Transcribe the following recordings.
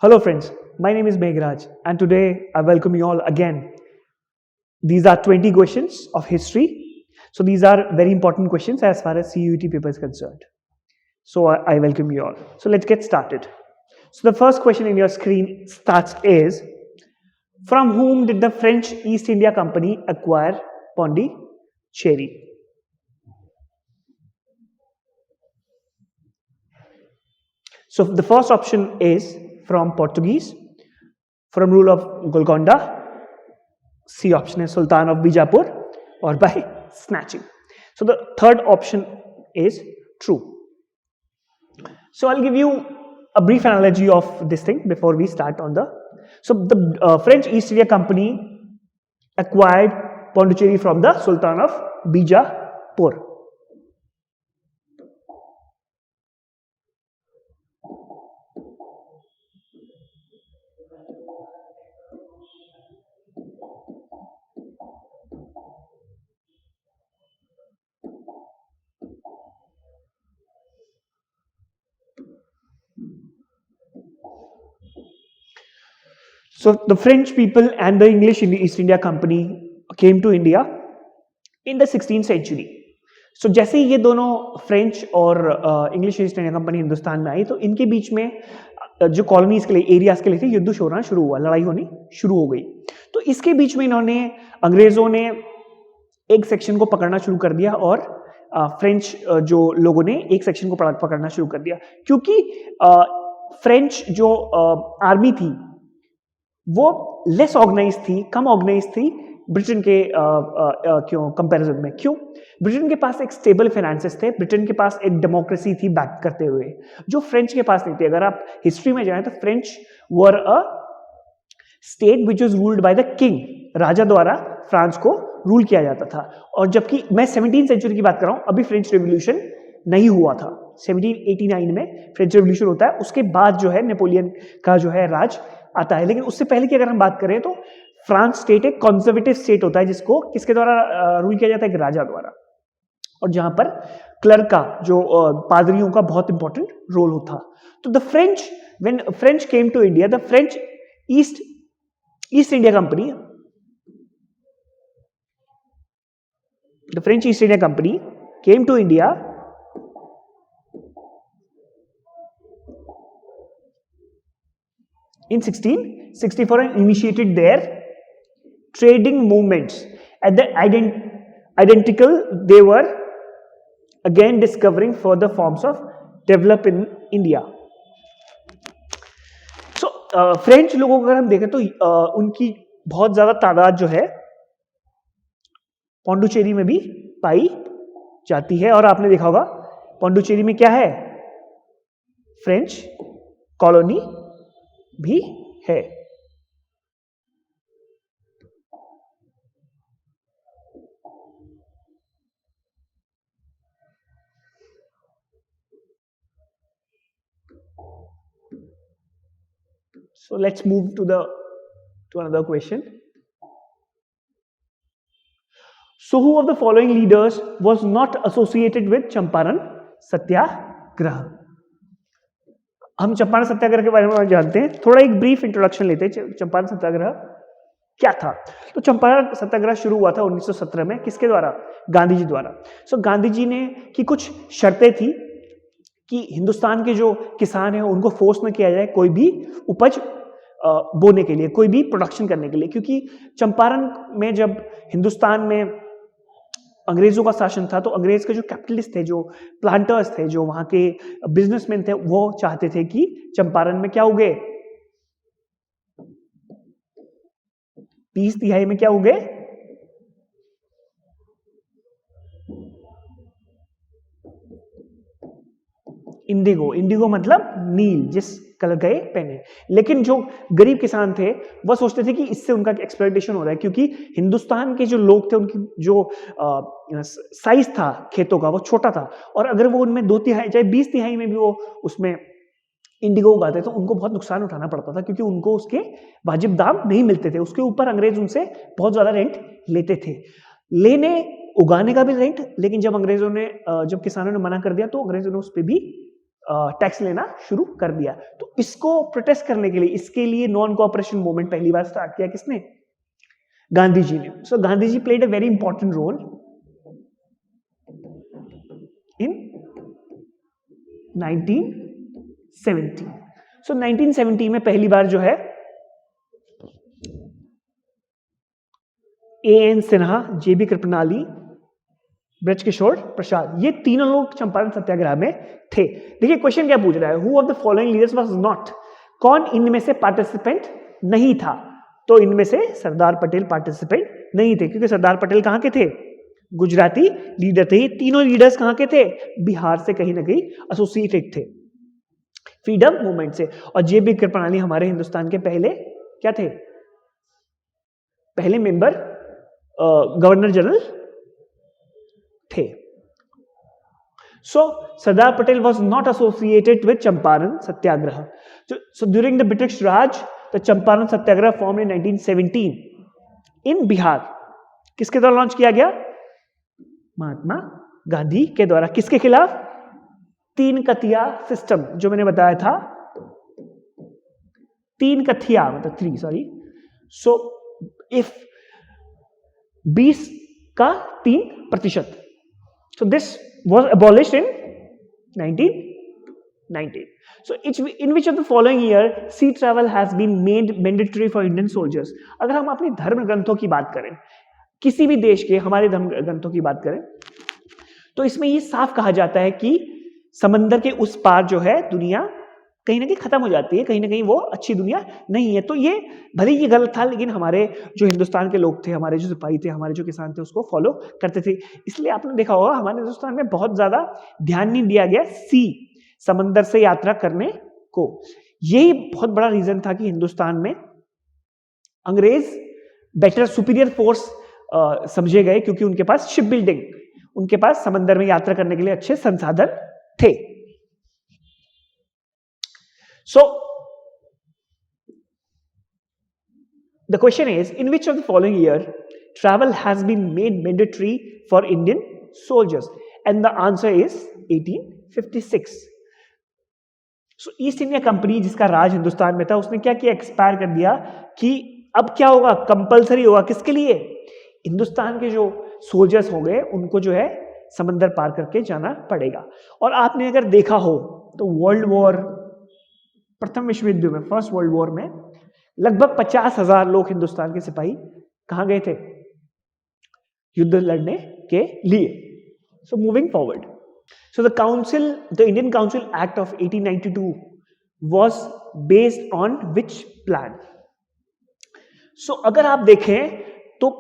Hello friends, my name is Meghraj and today I welcome you all again. These are 20 questions of history. So these are very important questions as far as CUET paper is concerned. So I welcome you all. So let's get started. So the first question in your screen starts is, from whom did the French East India Company acquire Pondicherry? So the first option is from Portuguese, from rule of Golconda. C option is Sultan of Bijapur, or by snatching. So the third option is true. So I'll give you a brief analogy of this thing before we start on the. So the French East India Company acquired Pondicherry from the Sultan of Bijapur. So the French people and the English East India Company came to India in the 16th century. So जैसे ही ये दोनों French और English east India company Hindustan में आई तो इनके बीच में जो colonies के लिए एरियाज के लिए थे युद्ध होना शुरू हुआ, लड़ाई होनी शुरू हो गई. तो इसके बीच में इन्होंने अंग्रेजों ने एक सेक्शन को पकड़ना शुरू कर दिया और फ्रेंच जो लोगों ने एक सेक्शन को पकड़ना शुरू कर दिया, क्योंकि फ्रेंच जो आर्मी थी वो लेस ऑर्गेनाइज थी, कम ऑर्गेनाइज थी ब्रिटेन के क्यों कंपैरिजन में. क्यों? ब्रिटेन के पास एक स्टेबल फाइनेंसेस थे, ब्रिटेन के पास एक डेमोक्रेसी थी बैक करते हुए, जो फ्रेंच के पास नहीं थी. अगर आप हिस्ट्री में जाएं तो French were a state which was ruled by the king, राजा द्वारा फ्रांस को रूल किया जाता था. और जबकि मैं 17th सेंचुरी की बात कर रहा हूं, अभी फ्रेंच रेवोल्यूशन नहीं हुआ था. 1789 में फ्रेंच रेवोल्यूशन होता है, उसके बाद जो है नेपोलियन का जो है राज आता है. लेकिन उससे पहले की अगर हम बात करें तो फ्रांस स्टेट एक कंजर्वेटिव स्टेट होता है, जिसको किसके द्वारा रूल किया जाता है? एक राजा द्वारा. और जहां पर क्लर्क का जो पादरियों का बहुत इंपॉर्टेंट रोल होता. तो the French, when French came to India, the French East India Company, the French East India Company came to India in 1664 and initiated their trading movements. At the identical, they were again discovering further forms of develop in India. So French लोगों को अगर हम देखें तो उनकी बहुत ज्यादा तादाद जो है पौंडुचेरी में भी पाई जाती है. और आपने देखा होगा पौंडुचेरी में क्या है? फ्रेंच कॉलोनी भी है. So let's move to another question. So who of the following leaders was not associated with Champaran सत्याग्रह? हम चंपारण सत्याग्रह के बारे में जानते हैं, थोड़ा एक ब्रीफ इंट्रोडक्शन लेते हैं. चंपारण सत्याग्रह क्या था? तो चंपारण सत्याग्रह शुरू हुआ था 1917 में. किसके द्वारा? गांधी जी द्वारा. सो गांधी जी ने की कुछ शर्तें थी कि हिंदुस्तान के जो किसान हैं उनको फोर्स न किया जाए कोई भी उपज बोने के लिए, कोई भी प्रोडक्शन करने के लिए, क्योंकि चंपारण में जब हिंदुस्तान में अंग्रेजों का शासन था तो अंग्रेज के जो कैपिटलिस्ट थे, जो प्लांटर्स थे, जो वहां के बिजनेसमैन थे, वो चाहते थे कि चंपारण में क्या उगे? 30% में क्या उगे? इंडिगो. इंडिगो मतलब नील, जिस कलर का ये पहने. लेकिन जो गरीब किसान थे वह सोचते थे कि इससे उनका एक्सप्लॉइटेशन हो रहा है, क्योंकि हिंदुस्तान के जो लोग थे उनकी जो साइज था खेतों का वो छोटा था, और अगर वो उनमें 2/3 चाहे 20% में भी वो उसमें इंडिगो उगाते तो उनको बहुत नुकसान उठाना पड़ता था, क्योंकि उनको उसके वाजिब दाम नहीं मिलते थे. उसके ऊपर अंग्रेज उनसे बहुत ज्यादा रेंट लेते थे, उगाने का भी रेंट. लेकिन जब अंग्रेजों ने जब किसानों ने मना कर दिया तो अंग्रेजों ने उस पर भी टैक्स लेना शुरू कर दिया। तो इसको प्रोटेस्ट करने के लिए, इसके लिए नॉन कोऑपरेशन मूवमेंट पहली बार स्टार्ट किया किसने? गांधी जी ने। So Gandhi ji played a very important role in 1970। So 1970 में पहली बार जो है A.N. सिन्हा, J.B. कृपलानी, ब्रजकिशोर प्रसाद, ये तीनों लोग चंपारण सत्याग्रह में थे। देखिए क्वेश्चन क्या पूछ रहा है, who of the following leaders was not, कौन इनमें से पार्टिसिपेंट नहीं था? तो इनमें से सरदार पटेल पार्टिसिपेंट नहीं थे, क्योंकि सरदार पटेल कहां के थे? गुजराती लीडर थे। तीनों लीडर्स कहां के थे? बिहार से कहीं ना कहीं एसोसिएटेड थे फ्रीडम मूवमेंट से। और J.B. कृपलानी हमारे हिंदुस्तान के पहले क्या थे? पहले मेंबर गवर्नर जनरल थे। So Sardar Patel was not associated with Champaran Satyagraha. So during the British Raj the Champaran Satyagraha form in 1917 in Bihar. किसके द्वारा लॉन्च किया गया? महात्मा गांधी के द्वारा। किसके खिलाफ? तीन कथिया सिस्टम, जो मैंने बताया था, तीन कथिया मतलब 3, सॉरी। सो इफ 20 का 3%। So this was abolished in 1919. So in which of the following year sea travel has been made mandatory for Indian soldiers? अगर हम अपने धर्म ग्रंथों की बात करें, किसी भी देश के हमारे धर्म ग्रंथों की बात करें, तो इसमें ये साफ कहा जाता है कि समंदर के उस पार जो है दुनिया कहीं ना कहीं खत्म हो जाती है, कहीं ना कहीं वो अच्छी दुनिया नहीं है। तो ये भले ही ये गलत था, लेकिन हमारे जो हिंदुस्तान के लोग थे, हमारे जो सिपाही थे, हमारे जो किसान थे, उसको फॉलो करते थे। इसलिए आपने देखा होगा हमारे हिंदुस्तान में बहुत ज्यादा ध्यान नहीं दिया गया समंदर से यात्रा करने को। यही बहुत बड़ा रीजन था कि हिंदुस्तान में अंग्रेज बेटर सुपीरियर फोर्स समझे गए, क्योंकि उनके पास शिप बिल्डिंग, उनके पास समंदर में यात्रा करने के लिए अच्छे संसाधन थे। So, the question is, in which of the following year travel has been made mandatory for Indian soldiers? And the answer is 1856. So, east India company जिसका राज हिंदुस्तान में था, उसने क्या किया? एक्सपायर कर दिया कि अब क्या होगा? कंपलसरी होगा। किसके लिए? हिंदुस्तान के जो सोल्जर्स होंगे उनको जो है समंदर पार करके जाना पड़ेगा। और आपने अगर देखा हो तो वर्ल्ड वॉर, प्रथम विश्व युद्ध में, फर्स्ट वर्ल्ड वॉर में लगभग 50,000 लोग हिंदुस्तान के सिपाही कहां गए थे? युद्ध लड़ने के लिए। So moving forward, so the Indian council act of 1892 was based on which plan? So अगर आप देखें तो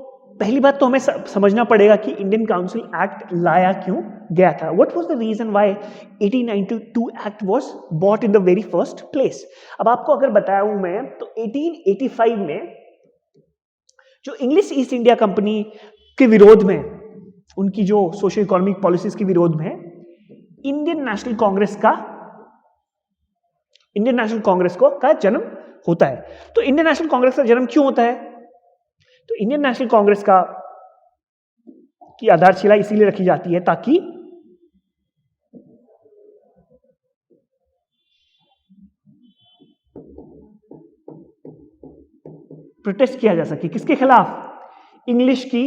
पहली बात तो हमें समझना पड़ेगा कि इंडियन काउंसिल एक्ट लाया क्यों गया था। What was the reason why 1892 act was bought in the very first place? अब आपको अगर बताया हूं मैं, तो 1885 में जो इंग्लिश ईस्ट इंडिया कंपनी के विरोध में, उनकी जो सोशल इकोनॉमिक पॉलिसीज के विरोध में इंडियन नेशनल कांग्रेस का जन्म होता है। तो इंडियन नेशनल कांग्रेस का जन्म क्यों होता है? तो इंडियन नेशनल कांग्रेस की आधारशिला इसीलिए रखी जाती है ताकि प्रोटेस्ट किया जा सके। किसके खिलाफ? इंग्लिश की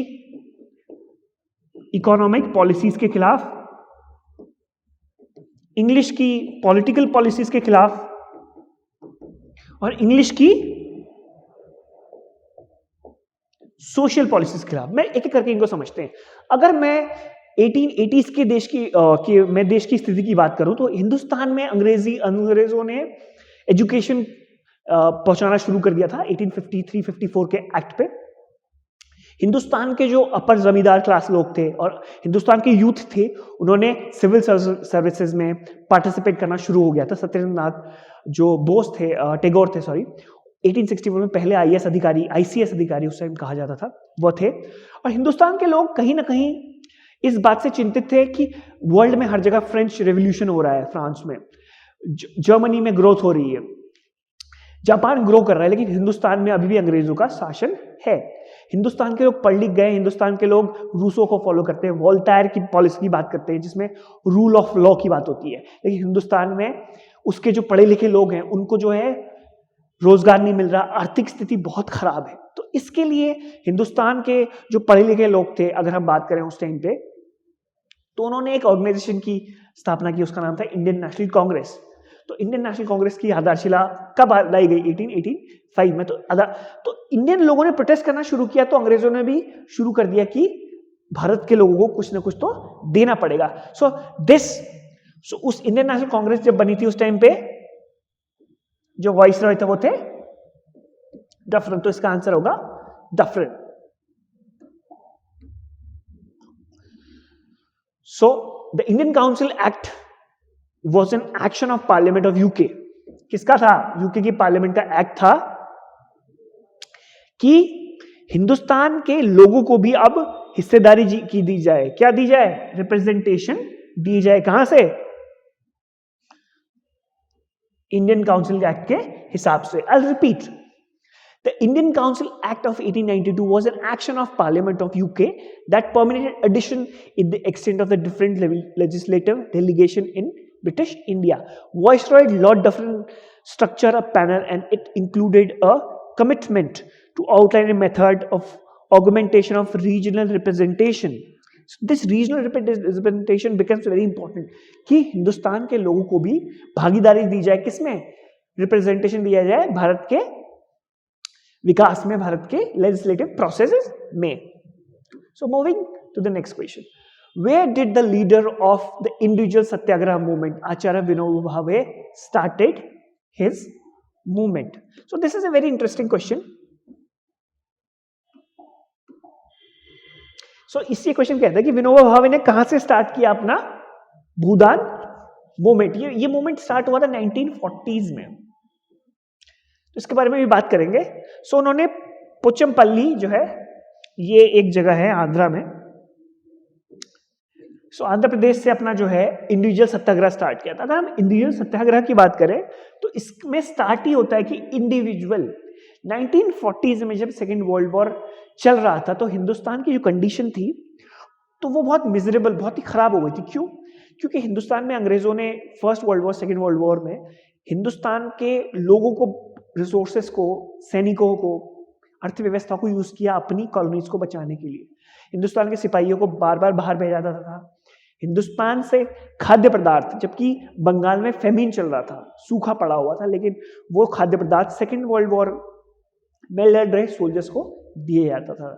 इकोनॉमिक पॉलिसीज के खिलाफ, इंग्लिश की पॉलिटिकल पॉलिसीज के खिलाफ, और इंग्लिश की सोशल पॉलिसीज के खिलाफ। मैं एक एक करके इनको समझते हैं। अगर मैं 1880s के देश की स्थिति की बात करूं, तो हिंदुस्तान में अंग्रेजों ने एजुकेशन पहुंचाना शुरू कर दिया था 1853-54 के एक्ट पे। हिंदुस्तान के जो अपर जमींदार क्लास लोग थे और हिंदुस्तान के यूथ थे, उन्होंने सिविल सर्विसेज में पार्टिसिपेट करना शुरू हो गया था। सत्येंद्रनाथ जो बोस थे, टैगोर थे, सॉरी, 1861 में पहले आईसीएस अधिकारी उस टाइम कहा जाता था, वो थे। और हिंदुस्तान के लोग कहीं ना कहीं इस बात से चिंतित थे कि वर्ल्ड में हर जगह फ्रेंच रेवोल्यूशन हो रहा है, फ्रांस में, जर्मनी में ग्रोथ हो रही है, जापान ग्रो कर रहा है लेकिन हिंदुस्तान में अभी भी अंग्रेजों का शासन है। हिंदुस्तान के लोग पढ़ लिख गए, हिंदुस्तान के लोग रूसो को फॉलो करते हैं, वोल्टायर की पॉलिसी की बात करते हैं जिसमें रूल ऑफ लॉ की बात होती है। लेकिन हिंदुस्तान में उसके जो पढ़े लिखे लोग हैं उनको जो है रोजगार नहीं मिल रहा, आर्थिक स्थिति बहुत खराब है। तो इसके लिए हिंदुस्तान के जो पढ़े लिखे लोग थे, अगर हम बात करें उस टाइम पे, तो उन्होंने एक ऑर्गेनाइजेशन की स्थापना की, उसका नाम था इंडियन नेशनल कांग्रेस। तो इंडियन नेशनल कांग्रेस की आधारशिला कब लाई गई? 1885 में। तो इंडियन लोगों ने प्रोटेस्ट करना शुरू किया, तो अंग्रेजों ने भी शुरू कर दिया कि भारत के लोगों को कुछ ना कुछ तो देना पड़ेगा। सो उस इंडियन नेशनल कांग्रेस जब बनी थी उस टाइम पे जो वाइस रॉय थे वो थे डफरिन। तो इसका आंसर होगा Dufferin. So the Indian council act was an action of parliament of UK. किसका था? यूके की पार्लियामेंट का एक्ट था कि हिंदुस्तान के लोगों को भी अब हिस्सेदारी की दी जाए। क्या दी जाए? रिप्रेजेंटेशन दी जाए। कहां से? इंडियन काउंसिल एक्ट के हिसाब से। I repeat, the Indian Council Act of 1892 was an action of Parliament of UK that permitted addition in the extent of the different legislative delegation in British India. Viceroy Lord Dufferin structured a panel and it included a commitment to outline a method of augmentation of regional representation. So this regional representation becomes very important कि हिंदुस्तान के लोगों को भी भागीदारी दी जाए। किसमें? Representation दिया जाए भारत के विकास में, भारत के लेजिस्लेटिव प्रोसेसेस में। So moving to the next question, where did the leader of the individual Satyagraha movement Acharya Vinoba Bhave started his movement? So this is a very interesting question. So इसी क्वेश्चन कहता है कि विनोबा भावे ने कहां से स्टार्ट किया अपना भूदान मूवमेंट? ये मूवमेंट स्टार्ट हुआ था 1940s में, तो इसके बारे में भी बात करेंगे। सो उन्होंने पोचमपल्ली जो है, ये एक जगह है आंध्रा में, सो आंध्र प्रदेश से अपना जो है इंडिविजुअल सत्याग्रह स्टार्ट किया था। अगर हम इंडिविजुअल सत्याग्रह की बात करें तो इसमें स्टार्ट ही होता है कि इंडिविजुअल 1940s में जब सेकेंड वर्ल्ड वॉर चल रहा था तो हिंदुस्तान की जो कंडीशन थी तो वो बहुत मिजरेबल, बहुत ही खराब हो गई थी। क्यों? क्योंकि हिंदुस्तान में अंग्रेजों ने first world war, second world war में हिंदुस्तान के लोगों को, रिसोर्सेस को, सैनिकों को, अर्थव्यवस्था को यूज किया अपनी कॉलोनीज को बचाने के लिए। हिंदुस्तान के सिपाहियों को बार बार बाहर भेजा जाता था, हिंदुस्तान से खाद्य पदार्थ, जबकि बंगाल में फेमिन चल रहा था, सूखा पड़ा हुआ था, लेकिन वो खाद्य पदार्थ सेकेंड वर्ल्ड वॉर में लड़ रहे सोल्जर्स को दिए जाता था।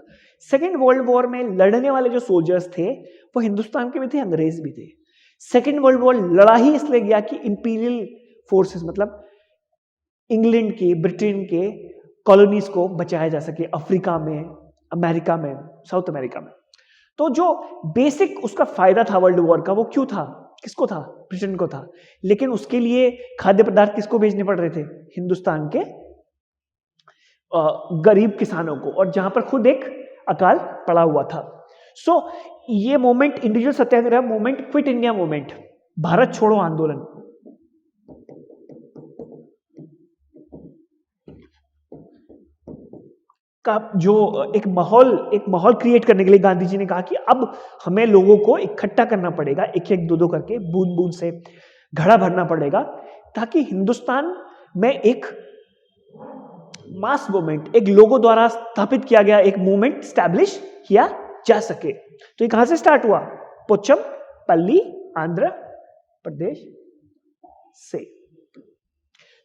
सेकेंड वर्ल्ड वॉर में लड़ने वाले जो सोल्जर्स थे वो हिंदुस्तान के भी थे, अंग्रेज भी थे। सेकेंड वर्ल्ड वॉर लड़ा ही इसलिए गया कि इंपीरियल फोर्सेस, मतलब इंग्लैंड के, ब्रिटेन के कॉलोनीज को बचाया जा सके अफ्रीका में, अमेरिका में, साउथ अमेरिका में। तो जो बेसिक उसका फायदा था वर्ल्ड वॉर का, वो क्यों था? किसको था? ब्रिटेन को था। लेकिन उसके लिए खाद्य पदार्थ किसको भेजने पड़ रहे थे? हिंदुस्तान के गरीब किसानों को, और जहां पर खुद एक अकाल पड़ा हुआ था। सो ये moment, individual Satyagraha movement, Quit India movement, Bharat छोड़ो आंदोलन, का जो एक माहौल क्रिएट करने के लिए गांधी जी ने कहा कि अब हमें लोगों को इकट्ठा करना पड़ेगा, एक एक दो दो करके, बूंद बूंद से घड़ा भरना पड़ेगा, ताकि हिंदुस्तान में एक मास मूवमेंट, एक लोगों द्वारा स्थापित किया गया एक मूवमेंट स्टैब्लिश किया जा सके। तो ये कहां से स्टार्ट हुआ? पोचमपल्ली, आंध्र प्रदेश से।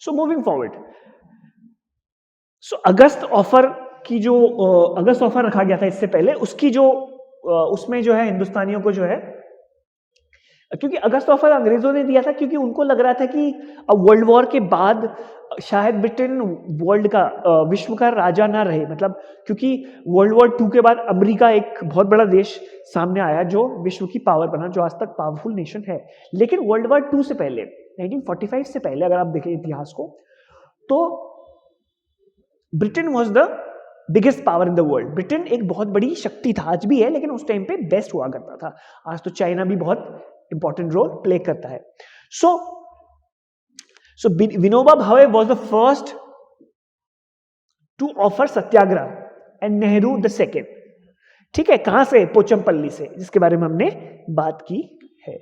सो मूविंग फॉरवर्ड, सो अगस्त ऑफर की जो अगस्त ऑफर रखा गया था इससे पहले, उसकी जो उसमें जो है हिंदुस्तानियों को जो है, क्योंकि अगस्त ऑफर अंग्रेजों ने दिया था क्योंकि उनको लग रहा था कि अब वर्ल्ड वॉर के बाद शायद ब्रिटेन वर्ल्ड का, विश्व का राजा ना रहे, मतलब क्योंकि वर्ल्ड वॉर 2 के बाद अमेरिका एक बहुत बड़ा देश सामने आया जो विश्व की पावर बना, जो आज तक पावरफुल नेशन है। लेकिन वर्ल्ड वॉर 2 से पहले, 1945 से पहले अगर आप देखें इतिहास को, तो Britain was the biggest power in the world. Britain एक बहुत बड़ी शक्ति था, आज भी है, लेकिन उस टाइम पे बेस्ट हुआ करता था। आज तो चाइना भी बहुत इंपॉर्टेंट रोल प्ले करता है। So Vinoba Bhave was the first to offer satyagraha and Nehru the second. ठीक है, कहां से? पोचमपल्ली से, जिसके बारे में हमने बात की है।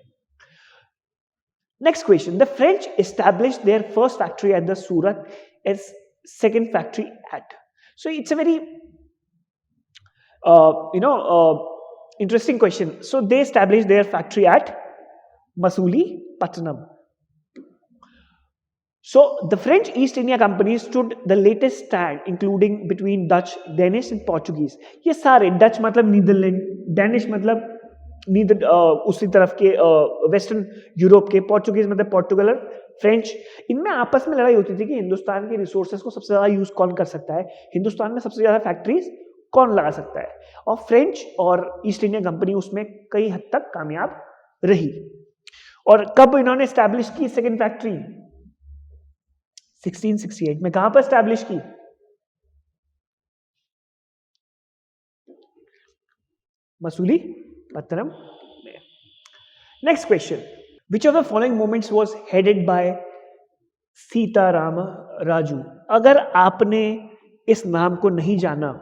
Next question, the French establish there first factory at the Surat as second factory at. So it's a very interesting question. So they established their factory at Masulipatanam. So the French East India Company stood the latest stand, including between Dutch, Danish and Portuguese. ये सारे Dutch मतलब Netherlands, Danish मतलब उसी तरफ के western Europe के, Portuguese मतलब पोर्टुगल और फ्रेंच, इनमें आपस में लड़ाई होती थी कि हिंदुस्तान के रिसोर्सेज को सबसे ज्यादा यूज कौन कर सकता है, हिंदुस्तान में सबसे ज्यादा फैक्ट्रीज कौन लगा सकता है। और फ्रेंच और ईस्ट इंडिया कंपनी उसमें कई हद तक कामयाब रही। और कब इन्होंने स्टैब्लिश की सेकेंड फैक्ट्री? 1668 में। कहां पर स्टैब्लिश की? मसूलीपट्टनम में। Next question, which of the following movements was headed by Sitaram Raju? अगर आपने इस नाम को नहीं जाना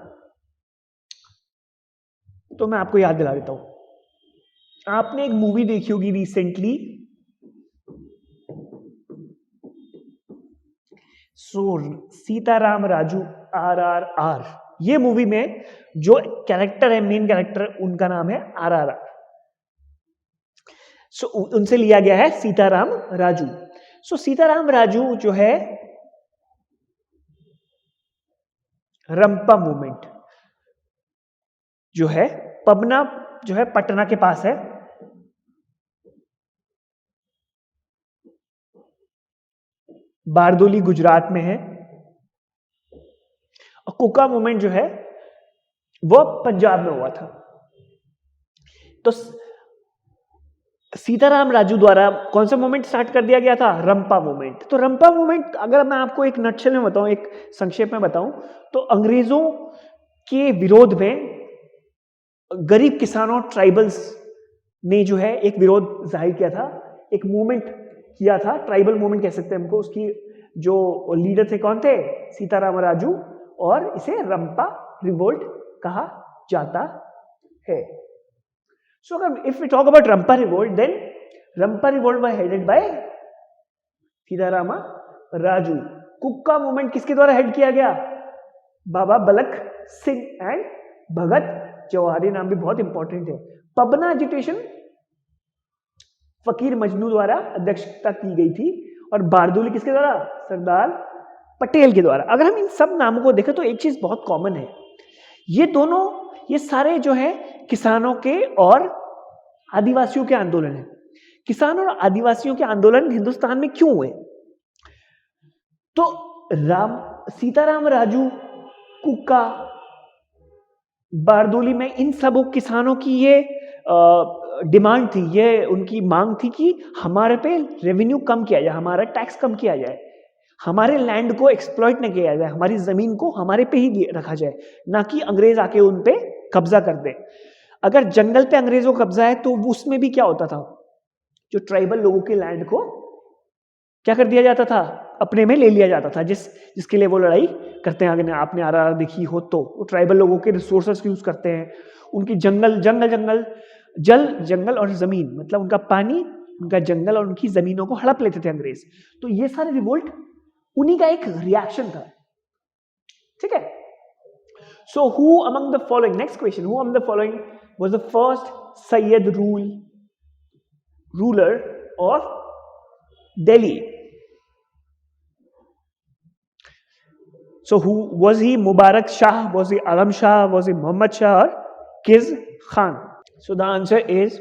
तो मैं आपको याद दिला देता हूं। आपने एक मूवी देखी होगी रिसेंटली, सीताराम राजू RRR। ये मूवी में जो कैरेक्टर है, मेन कैरेक्टर, उनका नाम है RRR। सो उनसे लिया गया है सीताराम राजू। सो सीताराम राजू जो है रंपा मूवमेंट जो है, पबना जो है पटना के पास है, बारदोली गुजरात में है, और कुका मूवमेंट जो है वो पंजाब में हुआ था। तो सीताराम राजू द्वारा कौन सा मूवमेंट स्टार्ट कर दिया गया था? रंपा मूवमेंट। तो रंपा मूवमेंट अगर मैं आपको एक नटशेल में बताऊं, एक संक्षेप में बताऊं, तो अंग्रेजों के विरोध में गरीब किसानों, ट्राइबल्स ने जो है एक विरोध जाहिर किया था, एक मूवमेंट किया था, ट्राइबल मूवमेंट कह सकते हैं हमको। उसकी जो लीडर थे कौन थे? सीताराम राजू, और इसे रंपा रिवोल्ट कहा जाता है। सो अगर if we talk about Rampa revolt, then Rampa revolt was headed by Sitaram Raju. Kuka movement किसके द्वारा हेड किया गया? बाबा बलक सिंह एंड भगत जवाहरी, नाम भी बहुत इंपॉर्टेंट है। पबना एजिटेशन फकीर मजनू द्वारा अध्यक्षता की गई थी, और बारदोली किसके द्वारा? सरदार पटेल के द्वारा। अगर हम इन सब नामों को देखें तो एक चीज बहुत कॉमन है, ये दोनों, ये सारे जो है किसानों के और आदिवासियों के आंदोलन है। किसानों और आदिवासियों के आंदोलन हिंदुस्तान में क्यों हुए? तो सीताराम राजू, कुक्का, बारदोली में इन सब किसानों की ये डिमांड थी, ये उनकी मांग थी कि हमारे पे रेवेन्यू कम किया जाए, हमारा टैक्स कम किया जाए, हमारे लैंड को एक्सप्लॉइट न किया जाए, हमारी जमीन को हमारे पे ही रखा जाए, ना कि अंग्रेज आके उन पे कब्जा कर दे। अगर जंगल पे अंग्रेजों का कब्जा है तो उसमें भी क्या होता था, जो ट्राइबल लोगों के लैंड को क्या कर दिया जाता था? अपने में ले लिया जाता था। जिसके लिए वो लड़ाई करते हैं, अगर आपने RRR देखी हो तो, वो ट्राइबल लोगों के रिसोर्सेस यूज करते हैं, उनकी जंगल जंगल और जमीन, मतलब उनका पानी, उनका जंगल और उनकी जमीनों को हड़प लेते थे अंग्रेज। तो ये सारे रिवोल्ट उन्हीं का एक रिएक्शन था। ठीक है। So who among the following, next question, who among the following was the first Syed ruler of Delhi? So who was he? Mubarak Shah? Was he Alam Shah? Was he Muhammad Shah or Qiz Khan? So the answer is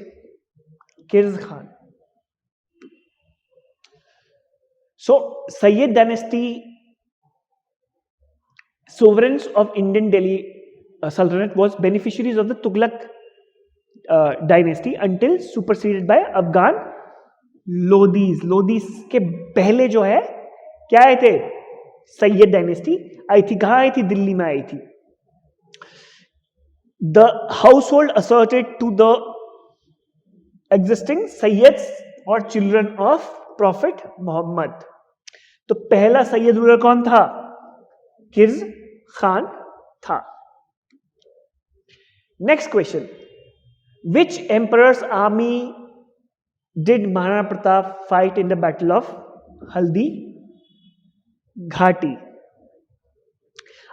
Qiz Khan. So Sayyid dynasty, sovereigns of Indian Delhi Sultanate, was beneficiaries of the Tughlaq dynasty until superseded by Afghan Lodis. Lodis के पहले जो है क्या आए थे? Syed dynasty आई थी। कहां आई थी? दिल्ली में आई थी। The house hold asserted to the existing Sayyids और चिल्ड्रन ऑफ प्रॉफिट मोहम्मद। तो पहला सैयद रूलर कौन था? किर्ज खान था। Next question, which emperors army did Maharana Pratap fight in the battle of Haldi Ghati?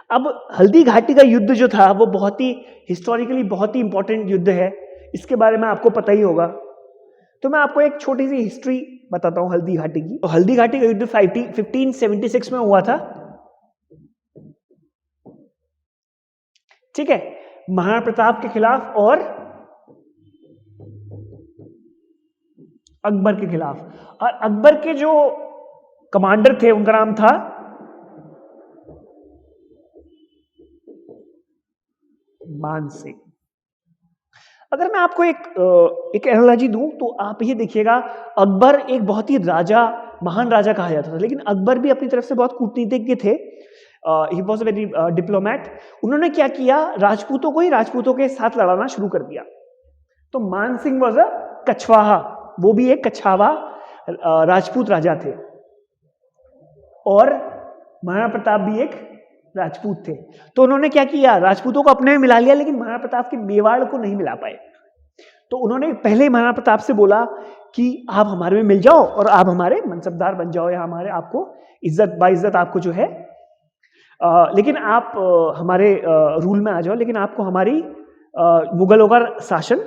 अब हल्दी घाटी का युद्ध जो था वो बहुत ही हिस्टोरिकली बहुत ही इंपॉर्टेंट युद्ध है, इसके बारे में आपको पता ही होगा। तो मैं आपको एक छोटी सी हिस्ट्री बताता हूं हल्दी घाटी की। तो हल्दी घाटी का युद्ध 1576 में हुआ था, ठीक है, महाराणा प्रताप के खिलाफ और अकबर के खिलाफ। और अकबर के जो कमांडर थे उनका नाम था मान सिंह। अगर मैं आपको एक एनालॉजी दूं तो आप ये देखिएगा, अकबर एक बहुत ही महान राजा कहा जाता था, लेकिन अकबर भी अपनी तरफ से बहुत कूटनीतिज्ञ थे। He was a very diplomat. उन्होंने क्या किया, राजपूतों को ही राजपूतों के साथ लड़ाना शुरू कर दिया। तो मान सिंह वॉज अ कछवाहा, वो भी एक कछावा राजपूत राजा थे, और महाराणा प्रताप भी एक राजपूत थे। तो उन्होंने क्या किया, राजपूतों को अपने में मिला लिया, लेकिन महाराणा प्रताप के मेवाड़ को नहीं मिला पाए। तो उन्होंने पहले ही महाराणा प्रताप से बोला कि आप हमारे में मिल जाओ और आप हमारे मनसबदार बन जाओ, या हमारे आपको इज्जत बाइज्जत आपको जो है, लेकिन आप हमारे रूल में आ जाओ, लेकिन आपको हमारी मुगलों का शासन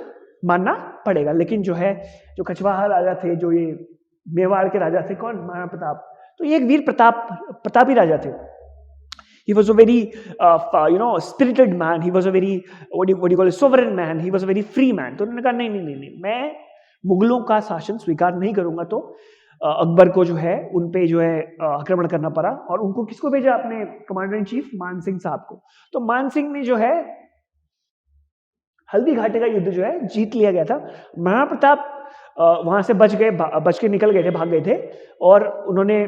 मानना पड़ेगा। लेकिन जो है, जो कछवाहा राजा थे, जो ये मेवाड़ के राजा थे, कौन, महाराणा प्रताप, तो ये एक वीर प्रतापी राजा थे। He was a very, spirited man. He was a very, what do you call it, sovereign man. He was a very free man. तो उन्होंने कहा नहीं, मैं मुगलों का शासन स्वीकार नहीं करूंगा। तो अकबर को जो है उन पे जो है आक्रमण करना पड़ा, और उनको किसको भेजा, अपने कमांडर इन चीफ मान सिंह साहब को। तो मान सिंह ने जो है हल्दी घाटी का युद्ध जो है जीत लिया गया था। महाराणा प्रताप वहां से बच के निकल गए थे, भाग गए थे, और उन्होंने,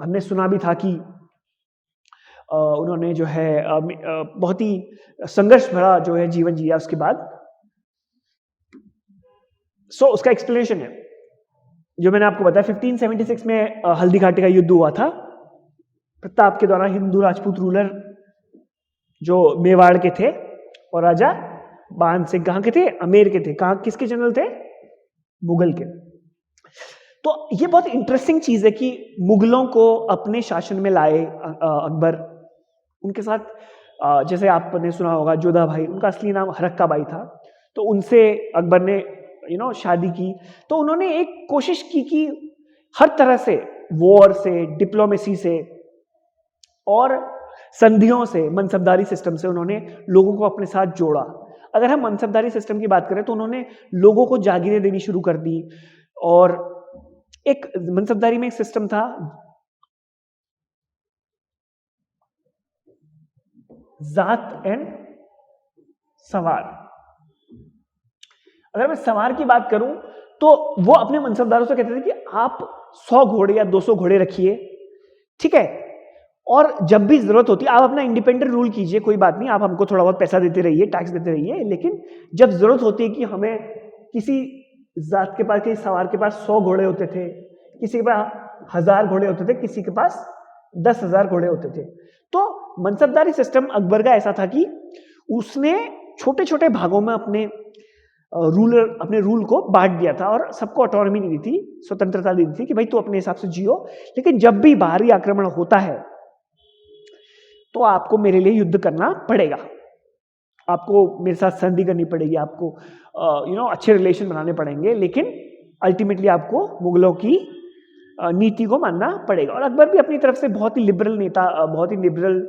हमने सुना भी था कि उन्होंने जो है बहुत ही संघर्ष भरा जो है जीवन जिया उसके बाद। उसका एक्सप्लेनेशन है जो मैंने आपको बताया। 1576 में हल्दी घाटी का युद्ध हुआ था प्रताप के द्वारा। हिंदू राजपूत रूलर जो मेवाड़ के थे, और राजा मान सिंह कहां के थे, अमेर के थे। कहां, किसके जनरल थे, मुगल के। तो ये बहुत इंटरेस्टिंग चीज है कि मुगलों को अपने शासन में लाए अकबर। उनके साथ जैसे आपने सुना होगा जोधा भाई, उनका असली नाम हरक्का बाई था, तो उनसे अकबर ने शादी की। तो उन्होंने एक कोशिश की कि हर तरह से, वॉर से, डिप्लोमेसी से और संधियों से, मनसबदारी सिस्टम से उन्होंने लोगों को अपने साथ जोड़ा। अगर हम मनसबदारी सिस्टम की बात करें तो उन्होंने लोगों को जागीरें देनी शुरू कर दी, और एक मनसबदारी में एक सिस्टम था, जात एंड सवार। अगर मैं सवार की बात करूं तो वो अपने मनसबदारों से कहते थे कि आप 100 घोड़े या 200 घोड़े रखिए, ठीक है, और जब भी जरूरत होती है आप अपना इंडिपेंडेंट रूल कीजिए, कोई बात नहीं, आप हमको थोड़ा बहुत पैसा देते रहिए, टैक्स देते रहिए, लेकिन जब जरूरत होती है कि हमें, किसी जात के पास, किसी सवार के पास 100 घोड़े होते थे, किसी के पास 1000 घोड़े होते थे, किसी के पास 10,000 घोड़े होते थे। तो मनसबदारी सिस्टम अकबर का ऐसा था कि उसने छोटे छोटे भागों में अपने रूल को बांट दिया था, और सबको ऑटोनॉमी दी थी, स्वतंत्रता दी थी कि भाई तू अपने हिसाब से जियो, लेकिन जब भी बाहरी आक्रमण होता है तो आपको मेरे लिए युद्ध करना पड़ेगा, आपको मेरे साथ संधि करनी पड़ेगी, आपको अच्छे रिलेशन बनाने पड़ेंगे, लेकिन अल्टीमेटली आपको मुगलों की नीति को मानना पड़ेगा। और अकबर भी अपनी तरफ से बहुत ही लिबरल नेता, बहुत ही लिबरल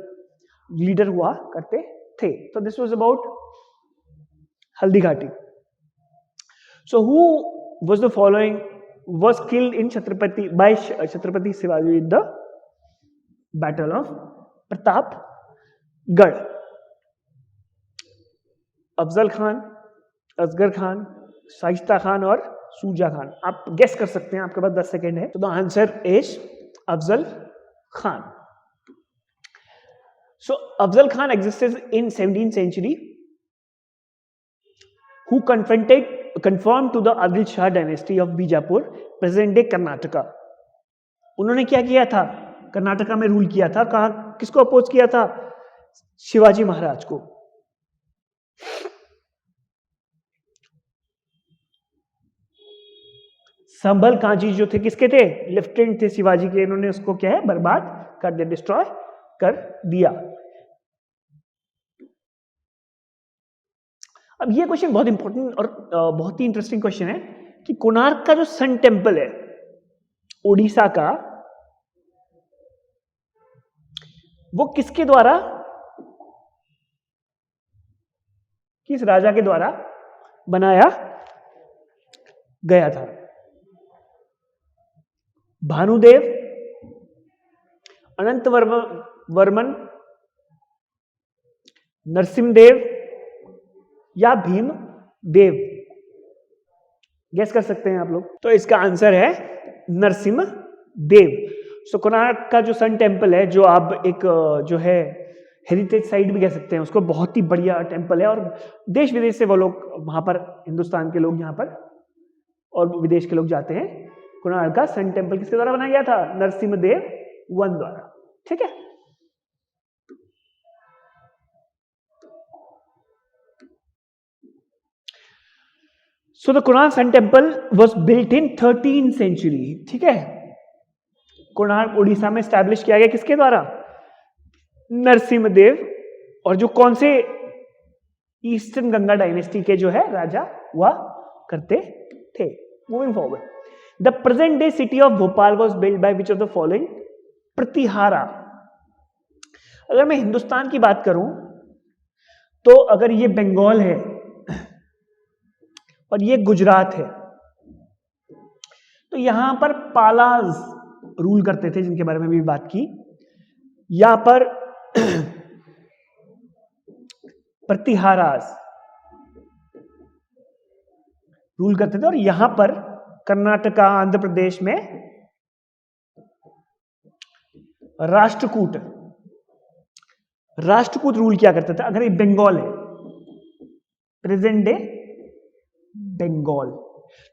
लीडर हुआ करते थे। तो this was about Haldi Ghati. So who was the following was killed in Chhatrapati Shivaji in the battle of Pratapgarh? Afzal Khan, Asghar Khan, Shaista Khan और सूजा खान। आप गेस कर सकते हैं, आपके पास 10 सेकेंड है। तो the answer is Afzal Khan. So Afzal Khan existed in 17th century, who conformed to the Adil Shah dynasty of Bijapur, present day Karnataka. उन्होंने क्या किया था, कर्नाटका में रूल किया था। कहाँ, किसको अपोज किया था, शिवाजी महाराज को। संभल कांची जो थे किसके थे? लेफ्टिनेंट थे शिवाजी के। इन्होंने उसको क्या है, बर्बाद कर दिया, डिस्ट्रॉय कर दिया। अब ये क्वेश्चन बहुत इंपॉर्टेंट और बहुत ही इंटरेस्टिंग क्वेश्चन है कि कोणार्क का जो सन टेम्पल है ओडिशा का, वो किसके द्वारा, किस राजा के द्वारा बनाया गया था? भानुदेव, अनंत वर्मन, नरसिम्हदेव या भीम देव? गेस कर सकते हैं आप लोग। तो इसका आंसर है नरसिम्हदेव। सो कोणार्क का जो सन टेम्पल है, जो आप एक जो है हेरिटेज साइट भी कह सकते हैं उसको, बहुत ही बढ़िया टेम्पल है और देश विदेश से वो लोग वहां पर, हिंदुस्तान के लोग यहाँ पर और विदेश के लोग जाते हैं। कोणार्क का सन टेम्पल किसके द्वारा बनाया गया था? नरसिम्हदेव वन द्वारा। ठीक है, so the Konark sun temple was built in 13th century. ठीक है, कोणार्क उड़ीसा में स्टैब्लिश किया गया किसके द्वारा? नरसिम्हदेव। और जो कौन से ईस्टर्न गंगा डायनेस्टी के जो है राजा हुआ करते थे। Moving forward, the present day city of Bhopal was built by which of the following? Pratihara. अगर मैं हिंदुस्तान की बात करूं तो अगर ये बंगाल है और ये गुजरात है, तो यहां पर पालाज रूल करते थे, जिनके बारे में भी बात की। यहां पर प्रतिहारास रूल करते थे और यहां पर कर्नाटका, आंध्र प्रदेश में राष्ट्रकूट रूल किया करता था। अगर ये बंगाल है, प्रेजेंट डे बंगाल,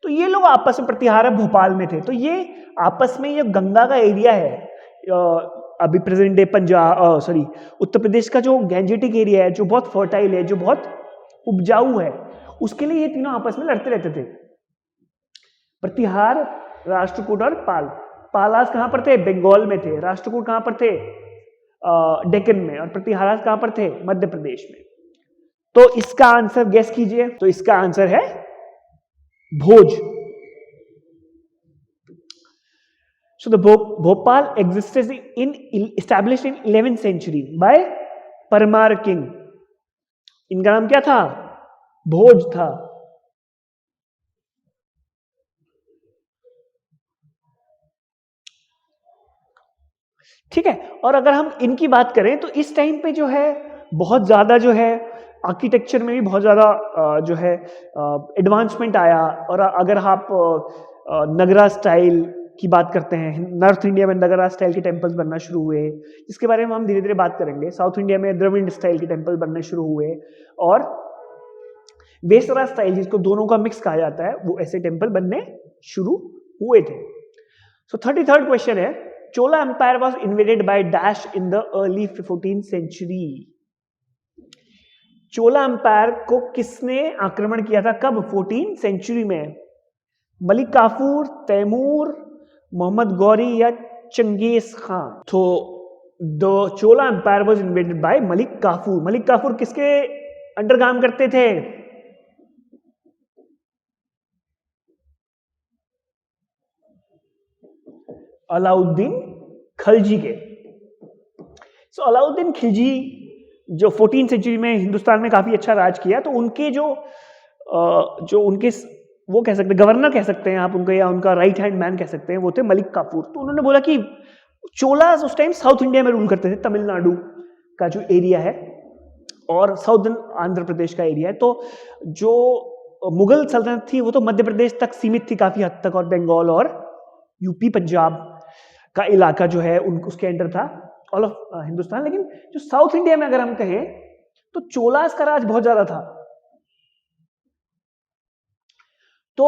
तो ये लोग आपस में, प्रतिहारा भोपाल में थे, तो ये आपस में, ये गंगा का एरिया है, अभी present day Punjab, sorry Uttar Pradesh का जो गैंजेटिक एरिया है, जो बहुत फर्टाइल है, जो बहुत उपजाऊ है, उसके लिए ये तीनों आपस में लड़ते रहते थे। प्रतिहार, राष्ट्रकूट और पालास कहां पर थे? बंगाल में थे। राष्ट्रकूट कहां पर थे? डेक्कन में। और प्रतिहारास कहां पर थे? मध्य प्रदेश में। तो इसका आंसर गेस कीजिए। तो इसका आंसर है भोज। So the Bhopal existed established in 11th century by Parmar king. इनका नाम क्या था? भोज था। ठीक है, और अगर हम इनकी बात करें तो इस टाइम पे जो है बहुत ज्यादा जो है आर्किटेक्चर में भी बहुत ज्यादा जो है एडवांसमेंट आया। और अगर आप नगरा स्टाइल की बात करते हैं, नॉर्थ इंडिया में नगरा स्टाइल के टेम्पल्स बनना शुरू हुए, जिसके बारे में हम धीरे धीरे बात करेंगे। साउथ इंडिया में द्रविड़ स्टाइल के टेम्पल बनने शुरू हुए और वेसरा स्टाइल, जिसको दोनों का मिक्स कहा जाता है, वो ऐसे टेम्पल बनने शुरू हुए थे। सो 33rd क्वेश्चन है, Chola empire was invaded by dash in the early 14th century. Chola empire को किसने आक्रमण किया था? कब? 14th सेंचुरी में। मलिक काफूर, तैमूर, मोहम्मद गौरी या चंगेज खान? तो the Chola empire was invaded by Malik Kafur. Malik Kafur किसके अंडर काम करते थे? अलाउद्दीन खिलजी के। सो अलाउद्दीन खिलजी जो 14th सेंचुरी में हिंदुस्तान में काफी अच्छा राज किया, तो उनके जो उनके वो कह सकते हैं, गवर्नर कह सकते हैं आप उनको, या उनका राइट हैंड मैन कह सकते हैं, वो थे मलिक काफूर। तो उन्होंने बोला कि चोलास उस टाइम साउथ इंडिया में रूल करते थे, तमिलनाडु का जो एरिया है और साउदर्न आंध्र प्रदेश का एरिया है। तो जो मुगल सल्तनत थी वो तो मध्य प्रदेश तक सीमित थी काफी हद तक, और बंगाल और यूपी पंजाब का इलाका जो है उसके अंडर था ऑल ऑफ हिंदुस्तान। लेकिन जो साउथ इंडिया में अगर हम कहें तो चोलास का राज बहुत ज्यादा था। तो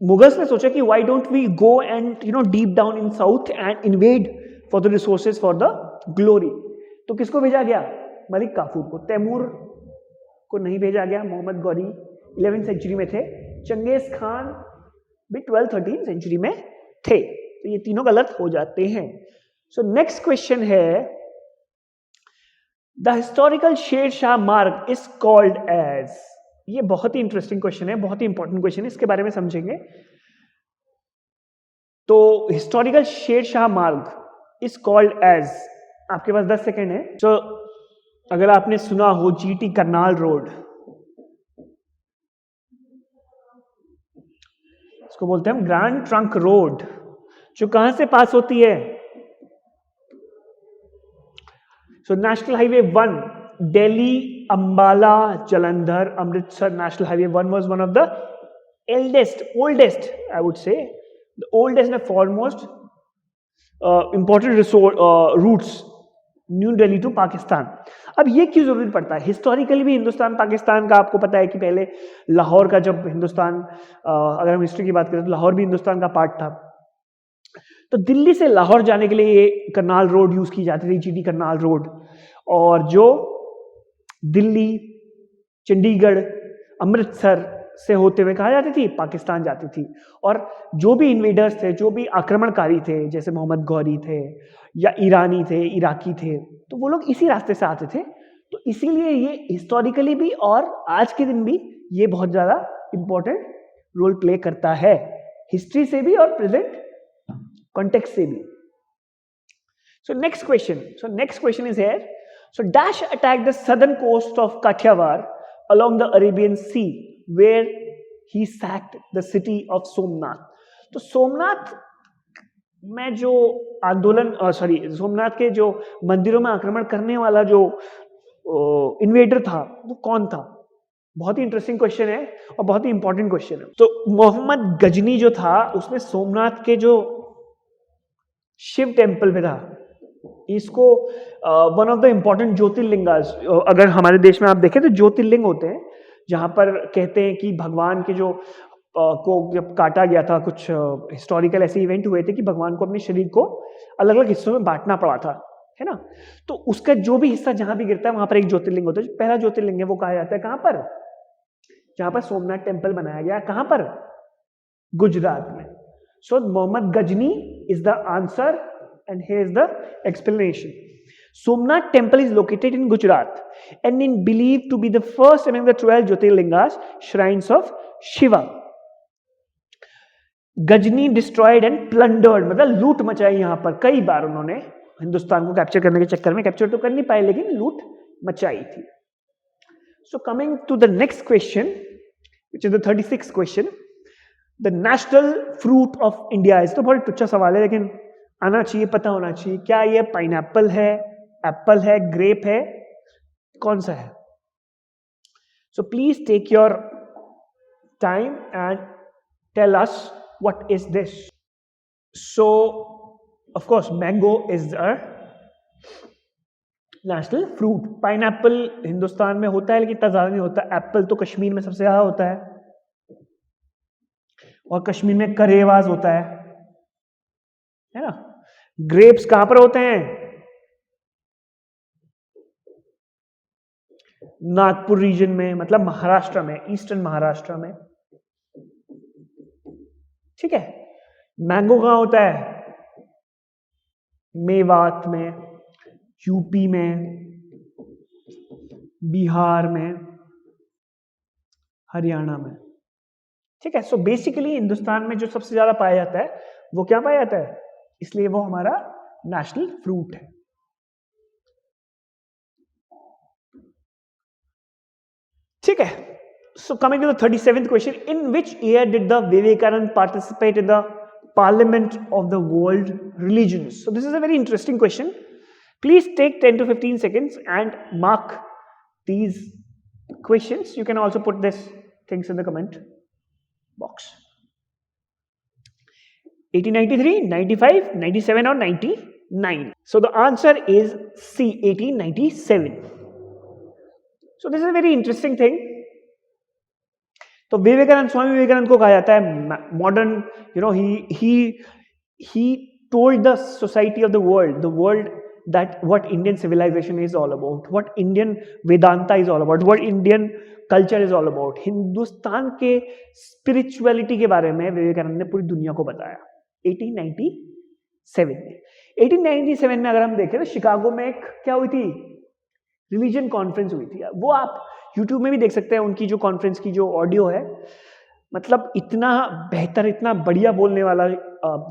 मुगल्स ने सोचा कि why don't we go and deep down in south and invade for the resources for the glory. तो किसको भेजा गया? मलिक काफूर को। तैमूर को नहीं भेजा गया। मोहम्मद गौरी 11वीं सेंचुरी में थे। चंगेज खान भी 12th-13th सेंचुरी में थे। तो ये तीनों गलत हो जाते हैं। सो नेक्स्ट क्वेश्चन है, द हिस्टोरिकल शेर शाह मार्ग इज कॉल्ड एज। ये बहुत ही इंटरेस्टिंग क्वेश्चन है, बहुत ही इंपॉर्टेंट क्वेश्चन है, इसके बारे में समझेंगे। तो हिस्टोरिकल शेर शाह मार्ग इज कॉल्ड एज, आपके पास 10 सेकेंड है। तो अगर आपने सुना हो जीटी करनाल रोड, इसको बोलते हैं हम ग्रैंड ट्रंक रोड, जो कहां से पास होती है? So national highway 1 Delhi Ambala Jalandhar Amritsar national highway 1 was one of the oldest I would say the oldest and foremost important routes New Delhi to Pakistan. अब ये क्यों जरूरी पड़ता है? हिस्टोरिकली भी हिंदुस्तान पाकिस्तान का आपको पता है कि पहले लाहौर का, जब हिंदुस्तान अगर हम हिस्ट्री की बात करें तो लाहौर भी हिंदुस्तान का पार्ट था। तो दिल्ली से लाहौर जाने के लिए ये करनाल रोड यूज की जाती थी, जीटी करनाल रोड, और जो दिल्ली चंडीगढ़ अमृतसर से होते हुए कहा जाती थी पाकिस्तान जाती थी। और जो भी इन्वेडर्स थे, जो भी आक्रमणकारी थे, जैसे मोहम्मद गौरी थे या ईरानी थे, इराकी थे, तो वो लोग इसी रास्ते से आते थे। तो इसीलिए ये हिस्टोरिकली भी और आज के दिन भी ये बहुत ज्यादा इंपॉर्टेंट रोल प्ले करता है, हिस्ट्री से भी और प्रेजेंट कॉन्टेक्स्ट से भी। So next question is here. So dash attack the southern coast of Kathiawar along the Arabian Sea where he sacked the city of Somnath. तो सोमनाथ में जो आंदोलन सोमनाथ के जो मंदिरों में आक्रमण करने वाला जो इन्वेडर था वो कौन था? बहुत ही इंटरेस्टिंग क्वेश्चन है और बहुत ही इंपॉर्टेंट क्वेश्चन है। तो मोहम्मद गजनी जो था उसने सोमनाथ के जो शिव टेम्पल में था, इसको वन ऑफ द इंपॉर्टेंट ज्योतिर्लिंगास, अगर हमारे देश में आप देखें तो ज्योतिर्लिंग होते हैं जहां पर कहते हैं कि भगवान के जो को जब काटा गया था, कुछ हिस्टोरिकल ऐसे इवेंट हुए थे कि भगवान को अपने शरीर को अलग अलग हिस्सों में बांटना पड़ा था, है ना। तो उसका जो भी हिस्सा जहां भी गिरता है वहां पर एक ज्योतिर्लिंग होता है। जो पहला ज्योतिर्लिंग है वो कहा जाता है कहां पर? जहां पर सोमनाथ टेम्पल बनाया गया, कहां पर? गुजरात में। So Mohammad Ghazni is the answer and here is the explanation. Somnath temple is located in Gujarat and is believed to be the first among the 12 Jyotirlingas, shrines of Shiva. Ghazni destroyed and plundered, मतलब लूट मचाई यहां पर कई बार उन्होंने हिंदुस्तान को capture करने के चक्कर में, कैप्चर तो कर नहीं पाए लेकिन लूट मचाई थी। So coming to the next question, which is the 36th question, the national fruit of India is, तो बहुत टुच्चा सवाल है लेकिन आना चाहिए, पता होना चाहिए। क्या ये पाइनएप्पल है, एप्पल है, ग्रेप है, कौन सा है? So please take your time and tell us what is this. So of course mango is the national fruit. Pineapple Hindustan में होता है लेकिन इतना ज्यादा नहीं होता। एप्पल तो कश्मीर में सबसे ज्यादा होता है और कश्मीर में करेवाज होता है ना। ग्रेप्स कहां पर होते हैं? नागपुर रीजन में, मतलब महाराष्ट्र में, ईस्टर्न महाराष्ट्र में, ठीक है। मैंगो कहां होता है? मेवात में, यूपी में, बिहार में, हरियाणा में, ठीक है। सो बेसिकली हिंदुस्तान में जो सबसे ज्यादा पाया जाता है वो क्या पाया जाता है, इसलिए वो हमारा नेशनल फ्रूट है। ठीक है। So coming to the 37th question, in which year did the Vivekananda participate in the parliament of the world religions? So this is a very interesting question. Please take 10 to 15 seconds and mark these questions. You can also put this things in the comment box. 1893, 95, 97 or 99? So the answer is C, 1897. So this is a very interesting thing. तो विवेकानंद, स्वामी विवेकानंद को कहा जाता है modern, he told the society of the world that what Indian civilization is all about, what Indian Vedanta is all about, what Indian culture is all about. Hindustan के spirituality के बारे में विवेकानंद ने पूरी दुनिया को बताया 1897 में. 1897 में अगर हम देखें तो शिकागो में एक क्या हुई थी, रिलीजन कॉन्फ्रेंस हुई थी. वो आप यूट्यूब में भी देख सकते हैं, उनकी जो कॉन्फ्रेंस की जो ऑडियो है, मतलब इतना बेहतर, इतना बढ़िया बोलने वाला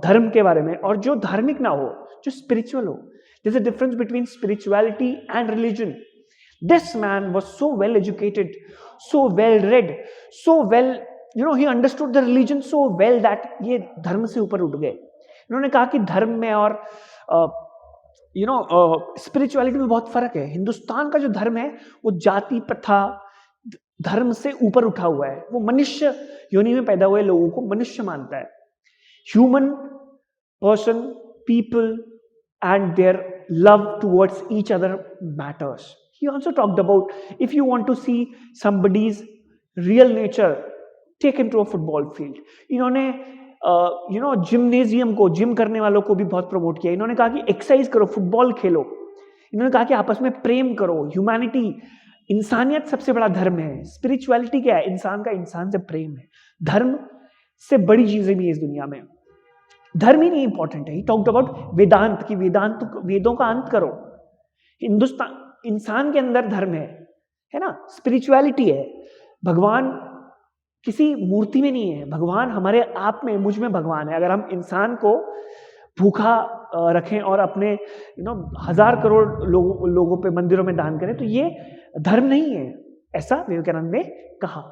धर्म के बारे में, और जो धार्मिक ना हो, जो स्पिरिचुअल हो. There's a difference between spirituality and religion. This man was so well educated, so well read, so well, he understood the religion so well that ये धर्म से ऊपर उठ गए. इन्होंने कहा कि धर्म में और स्पिरिचुअलिटी में बहुत फर्क है. हिंदुस्तान का जो धर्म है वो जाति प्रथा धर्म से ऊपर उठा हुआ है. वो मनुष्य योनि में पैदा हुए लोगों को मनुष्य मानता है. Human person, people and their love towards each other matters. He also talked about, if you want to see somebody's real nature, take him to a football field. इन्होंने जिम्नेजियम को, जिम करने वालों को भी बहुत प्रमोट किया. इन्होंने कहा कि एक्सरसाइज करो, फुटबॉल खेलो. इन्होंने कहा कि आपस में प्रेम करो, ह्यूमैनिटी, इंसानियत सबसे बड़ा धर्म है. स्पिरिचुअलिटी क्या है? इंसान का इंसान से प्रेम है. धर्म से बड़ी चीजें भी है इस दुनिया में. धर्म ही नहीं इंपॉर्टेंट है. ही टॉक्ड अबाउट वेदांत, की वेदांत, वेदों का अंत करो. हिंदुस्तान, इंसान के अंदर धर्म है ना, स्पिरिचुअलिटी है. भगवान किसी मूर्ति में नहीं है, भगवान हमारे आप में, मुझ में भगवान है. अगर हम इंसान को भूखा रखें और अपने 1000 करोड़ लोगों पे मंदिरों में दान करें तो ये धर्म नहीं है, ऐसा विवेकानंद ने कहा.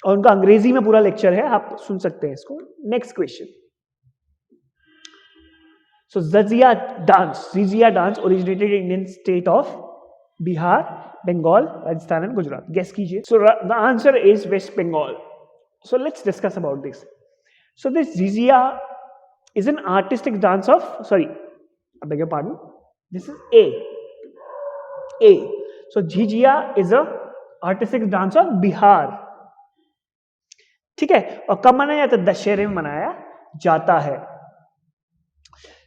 और उनका अंग्रेजी में पूरा लेक्चर है, आप सुन सकते हैं इसको. Next question. So Jhijhiya dance originated in Indian state of Bihar, Bengal, Rajasthan and Gujarat. Guess कीजिए. So the answer is West Bengal. So let's discuss about this. So this Jhijhiya is an artistic dance of, sorry, I beg your pardon, this is a. So Jhijhiya is a artistic dance of Bihar. ठीक है. और कब मनाया जाता है? दशहरे में मनाया जाता है.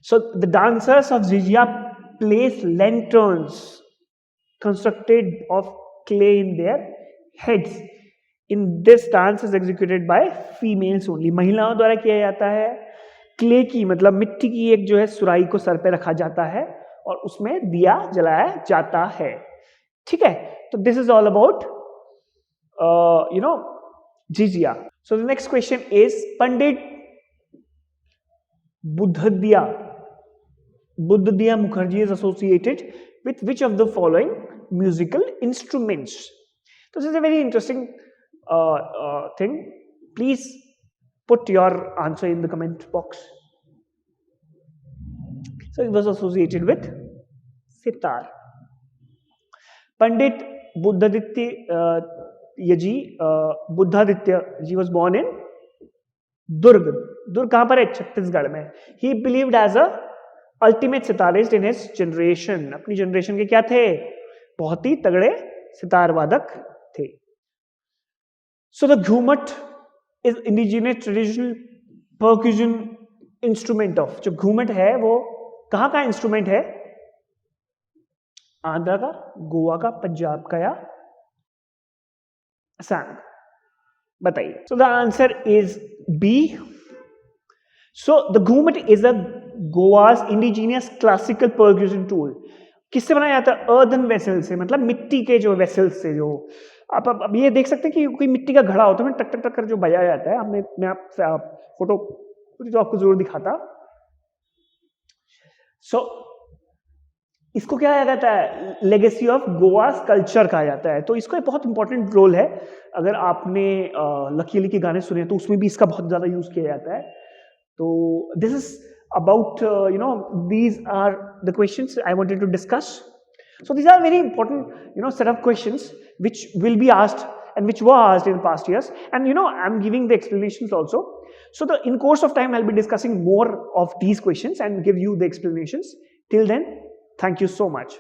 So the dancers of jhijhiya place lanterns constructed of clay in their heads. In this dance is executed by females only. महिलाओं द्वारा किया जाता है. क्ले की मतलब मिट्टी की एक जो है सुराही को सर पे रखा जाता है और उसमें दिया जलाया जाता है. ठीक है. तो this is all about jhijhiya. So the next question is Pandit Buddhadaya Mukherjee is associated with which of the following musical instruments? So this is a very interesting thing. Please put your answer in the comment box. So it was associated with sitar. Pandit Buddhaditya ji was born in Durg. Durg कहां पर है? छत्तीसगढ़ में. He believed as a ultimate sitarist in his generation. अपनी generation के क्या थे? बहुत ही तगड़े सितार वादक थे. So the घूमट is indigenous traditional percussion instrument of. जो घूमट है वो कहां का इंस्ट्रूमेंट है? आंध्र का, गोवा का, पंजाब का या असम? बताइए. So the answer is B. So the Ghumat is a Goa's indigenous classical percussion tool. किससे बनाया जाता है? अर्दन वेसल से, मतलब मिट्टी के जो वेसल्स से. जो आप अब ये देख सकते हैं कि कोई मिट्टी का घड़ा होता है, टक टक टक कर जो बजाया जाता है. मैं आप फोटो तो आपको जरूर दिखाता. सो इसको क्या कहा जाता है? लेगेसी ऑफ गोवास कल्चर कहा जाता है. तो इसका एक बहुत इंपॉर्टेंट रोल है. अगर आपने लकी अली के गाने सुने तो उसमें भी इसका बहुत ज्यादा यूज किया जाता है. तो this is about these are the questions I wanted to discuss. So these are very important set of questions which will be asked and which were asked in past years, and I'm giving the explanations also. So in course of time I'll be discussing more of these questions and give you the explanations. Till then, thank you so much.